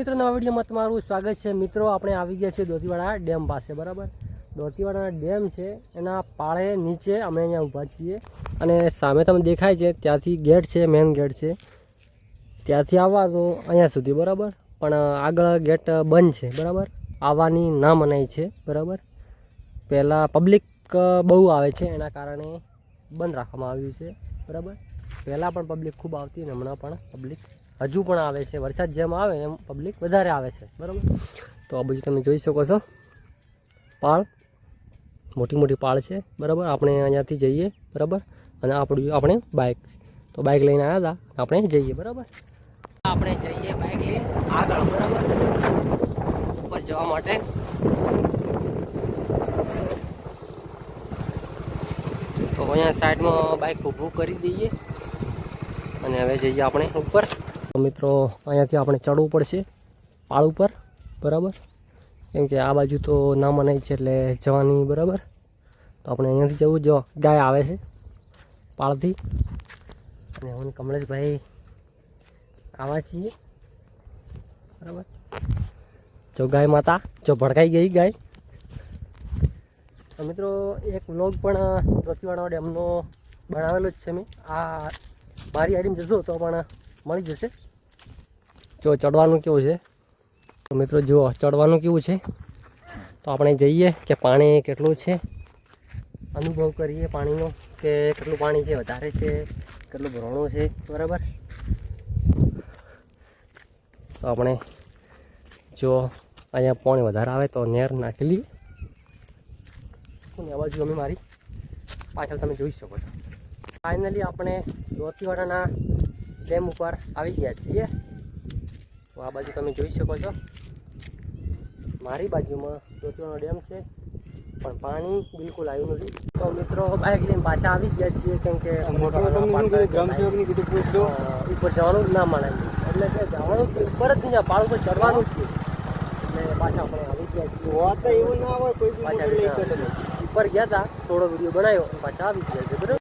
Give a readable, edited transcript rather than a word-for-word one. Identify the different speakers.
Speaker 1: મિત્રો નવા વિડીયોમાં તમારું સ્વાગત છે। મિત્રો આપણે આવી ગયા છે દોતીવાડા ડેમ પાસે, બરાબર। દોતીવાડા ડેમ છે એના પાળે નીચે અમે અહીંયા ઊભા છીએ અને સામે તમને દેખાય છે ત્યાંથી ગેટ છે, મેઇન ગેટ છે, ત્યાંથી આવવા તો અહીંયા સુધી, બરાબર। પણ આગળ ગેટ બંધ છે, બરાબર, આવવાની ના મનાઈ છે, બરાબર। પહેલાં પબ્લિક બહુ આવે છે એના કારણે બંધ રાખવામાં આવ્યું છે, બરાબર। પહેલાં પણ પબ્લિક ખૂબ આવતી અને હમણાં પણ પબ્લિક હજુ પણ આવે છે। વરસાદ જેમ આવે એમ પબ્લિક વધારે આવે છે, બરાબર। તો આ બાજુ તમે જોઈ શકો છો પાળ, મોટી મોટી પાળ છે, બરાબર। આપણે અહીંયાથી જઈએ, બરાબર, અને આપણે બાઇક, તો બાઇક લઈને આવ્યા હતા, આપણે જઈએ, બરાબર। આપણે જઈએ બાઇક લઈને આગળ, બરાબર, ઉપર જવા માટે। તો અહીંયા સાઈડમાં બાઇક ઊભું કરી દઈએ અને હવે જઈએ આપણે ઉપર। તો મિત્રો અહીંયાથી આપણે ચડવું પડશે પાળ ઉપર, બરાબર, કેમ કે આ બાજુ તો ના મનાય છે એટલે જવાની, બરાબર। તો આપણે અહીંયાથી જવું, જો ગાય આવે છે પાળથી અને હું કમલેશભાઈ આવ્યા છીએ, બરાબર। જો ગાય માતા જો ભડકાઈ ગઈ ગાય। તો મિત્રો એક વ્લોગ પણ દોતીવાડા ડેમનો બનાવેલો જ છે મેં, આ મારી આઈડીમાં જશો તો પણ મળી જશે। જો ચડવાનું કેવું છે તો મિત્રો જુઓ ચડવાનું કેવું છે। તો આપણે જઈએ કે પાણી કેટલું છે, અનુભવ કરીએ પાણીનો કે કેટલું પાણી છે, વધારે છે, કેટલું ભરણું છે, બરાબર। તો આપણે જો અહીંયા પાણી વધારે આવે તો નેર નાખી લઈએ અને આ બાજુ અમે મારી પાછળ તમે જોઈ શકો છો। ફાઇનલી આપણે દોતીવાડાના ડેમ ઉપર આવી ગયા છીએ। તો આ બાજુ તમે જોઈ શકો છો, મારી બાજુમાં દોતીવાડાનો ડેમ છે પણ પાણી બિલકુલ આવ્યું નથી। તો મિત્રો બાઇક લઈને પાછા આવી ગયા છીએ કેમ કે ઉપર જવાનું ના મનાય, એટલે કે જવાનું ઉપર જ નહીં, પાળ ઉપર ચડવાનું જ એટલે પાછા આપણે આવી ગયા છીએ। એવું ના હોય, પાછા ઉપર ગયા હતા, થોડો વિડીયો બનાવ્યો, પાછા આવી ગયા છે, બરાબર।